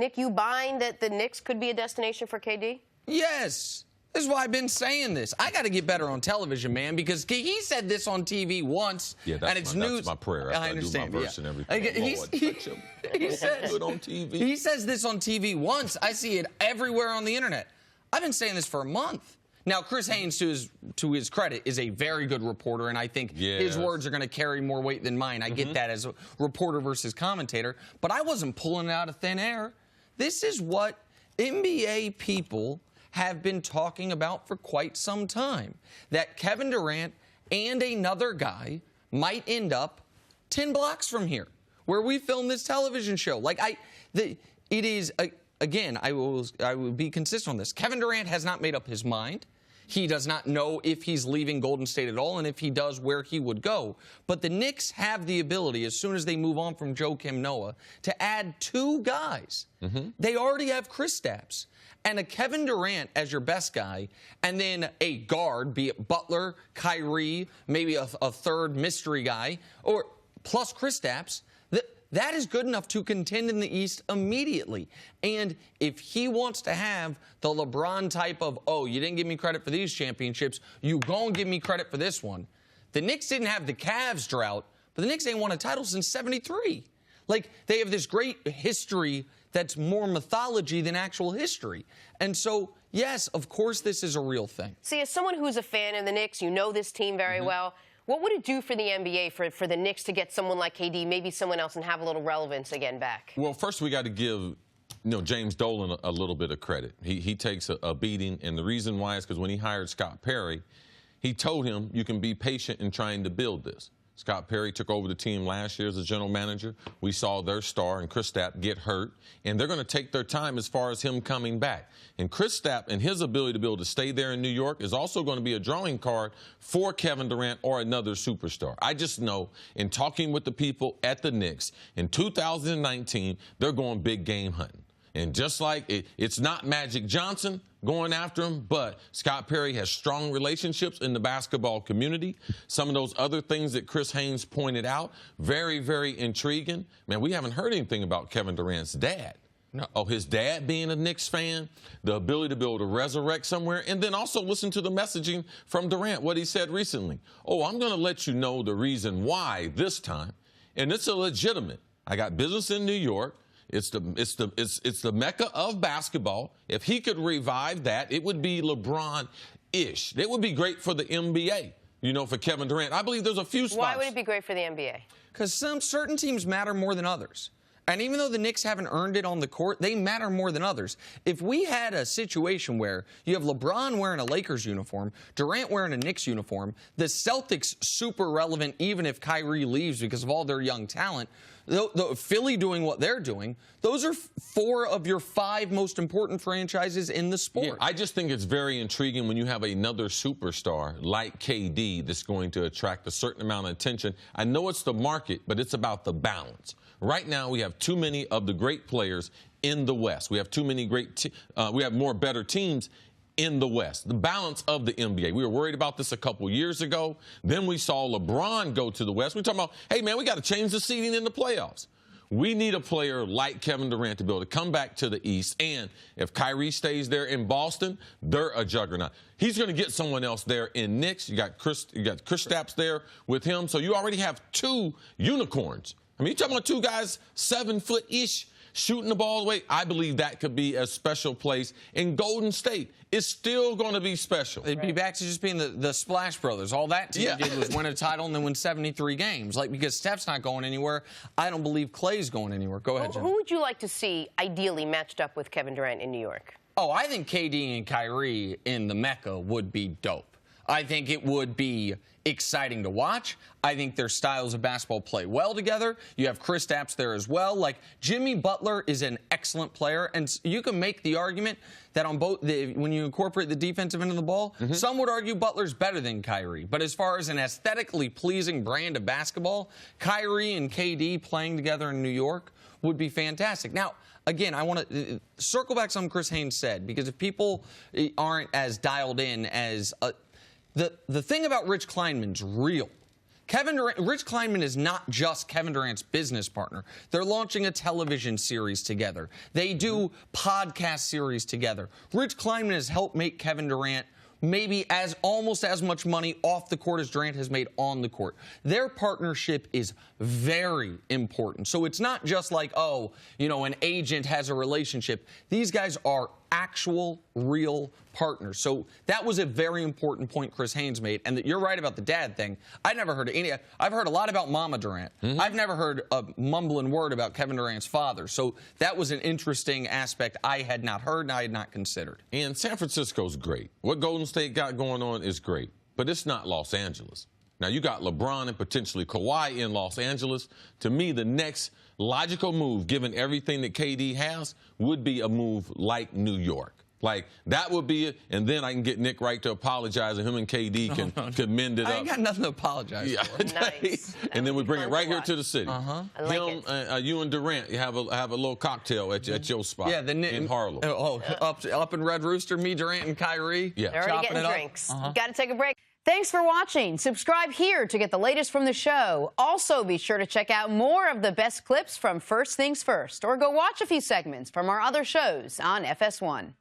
Nick, you buying that the Knicks could be a destination for KD? Yes. This is why I've been saying this. I got to get better on television, man, because he said this on TV once, and it's news. That's my prayer. I understand. I do my verse and everything. He says this on TV once. I see it everywhere on the internet. I've been saying this for a month. Now, Chris Haynes, to his credit, is a very good reporter, and I think his words are going to carry more weight than mine. I get that as a reporter versus commentator, but I wasn't pulling it out of thin air. This is what NBA people have been talking about for quite some time, that Kevin Durant and another guy might end up 10 blocks from here, where we film this television show. Again, I will be consistent on this. Kevin Durant has not made up his mind. He does not know if he's leaving Golden State at all, and if he does, where he would go. But the Knicks have the ability, as soon as they move on from Joakim Noah, to add 2 guys. They already have Kristaps. And a Kevin Durant as your best guy, and then a guard, be it Butler, Kyrie, maybe a third mystery guy, or plus Kristaps, that is good enough to contend in the East immediately. And if he wants to have the LeBron type of, oh, you didn't give me credit for these championships, you gon' give me credit for this one. The Knicks didn't have the Cavs drought, but the Knicks ain't won a title since '73. Like, they have this great history that's more mythology than actual history. And so, yes, of course this is a real thing. See, as someone who's a fan of the Knicks, you know this team very well. What would it do for the NBA for the Knicks to get someone like KD, maybe someone else, and have a little relevance again back? Well, first we got to give James Dolan a little bit of credit. He takes a beating, and the reason why is because when he hired Scott Perry, he told him you can be patient in trying to build this. Scott Perry took over the team last year as a general manager. We saw their star and Kristaps get hurt, and they're going to take their time as far as him coming back. And Kristaps and his ability to be able to stay there in New York is also going to be a drawing card for Kevin Durant or another superstar. I just know in talking with the people at the Knicks, in 2019, they're going big game hunting. And just like it's not Magic Johnson going after him, but Scott Perry has strong relationships in the basketball community. Some of those other things that Chris Haynes pointed out, very, very intriguing. Man, we haven't heard anything about Kevin Durant's dad. No. Oh, his dad being a Knicks fan, the ability to be able to resurrect somewhere, and then also listen to the messaging from Durant, what he said recently. Oh, I'm going to let you know the reason why this time, and it's a legitimate. I got business in New York. It's the mecca of basketball. If he could revive that, it would be LeBron-ish. It would be great for the NBA, for Kevin Durant. I believe there's a few spots. Why would it be great for the NBA? Because certain teams matter more than others. And even though the Knicks haven't earned it on the court, they matter more than others. If we had a situation where you have LeBron wearing a Lakers uniform, Durant wearing a Knicks uniform, the Celtics super relevant even if Kyrie leaves because of all their young talent, Philly doing what they're doing, those are 4 of your 5 most important franchises in the sport. Yeah, I just think it's very intriguing when you have another superstar like KD that's going to attract a certain amount of attention. I know it's the market, but it's about the balance. Right now, we have too many of the great players in the West. We have too many we have more better teams in the West. The balance of the NBA. We were worried about this a couple years ago. Then we saw LeBron go to the West. We're talking about, hey, man, we got to change the seeding in the playoffs. We need a player like Kevin Durant to be able to come back to the East. And if Kyrie stays there in Boston, they're a juggernaut. He's going to get someone else there in Knicks. You got Kristaps there with him. So you already have 2 unicorns. I mean, you're talking about 2 guys 7-foot-ish shooting the ball away. I believe that could be a special place. In Golden State, it's still going to be special. They'd be back to just being the Splash Brothers. All that team did was win a title and then win 73 games. Because Steph's not going anywhere, I don't believe Clay's going anywhere. Go ahead, Jenna. Who would you like to see ideally matched up with Kevin Durant in New York? Oh, I think KD and Kyrie in the Mecca would be dope. I think it would be exciting to watch. I think their styles of basketball play well together. You have Kristaps there as well. Like, Jimmy Butler is an excellent player, and you can make the argument that on both when you incorporate the defensive end of the ball, some would argue Butler's better than Kyrie. But as far as an aesthetically pleasing brand of basketball, Kyrie and KD playing together in New York would be fantastic. Now, again, I want to circle back to something Chris Haynes said, because if people aren't as dialed in as the thing about Rich Kleinman's real. Kevin Durant, Rich Kleinman is not just Kevin Durant's business partner. They're launching a television series together. They do podcast series together. Rich Kleinman has helped make Kevin Durant maybe almost as much money off the court as Durant has made on the court. Their partnership is very important. So it's not just like, oh, an agent has a relationship. These guys are actual, real partners. So that was a very important point Chris Haynes made. And you're right about the dad thing. I never heard any. I've heard a lot about Mama Durant. I've never heard a mumbling word about Kevin Durant's father. So that was an interesting aspect I had not heard and I had not considered. And San Francisco's great. What Golden State got going on is great. But it's not Los Angeles. Now, you got LeBron and potentially Kawhi in Los Angeles. To me, the next logical move, given everything that KD has, would be a move like New York. Like, that would be it, and then I can get Nick Wright to apologize, and him and KD can mend it up. I ain't got nothing to apologize for. Nice. And then we bring it right here to the city. I like it. You and Durant, you have a little cocktail at your spot in Harlem. Up in Red Rooster, me, Durant, and Kyrie. Yeah. They're already getting drinks. Got to take a break. Thanks for watching. Subscribe here to get the latest from the show. Also, be sure to check out more of the best clips from First Things First, or go watch a few segments from our other shows on FS1.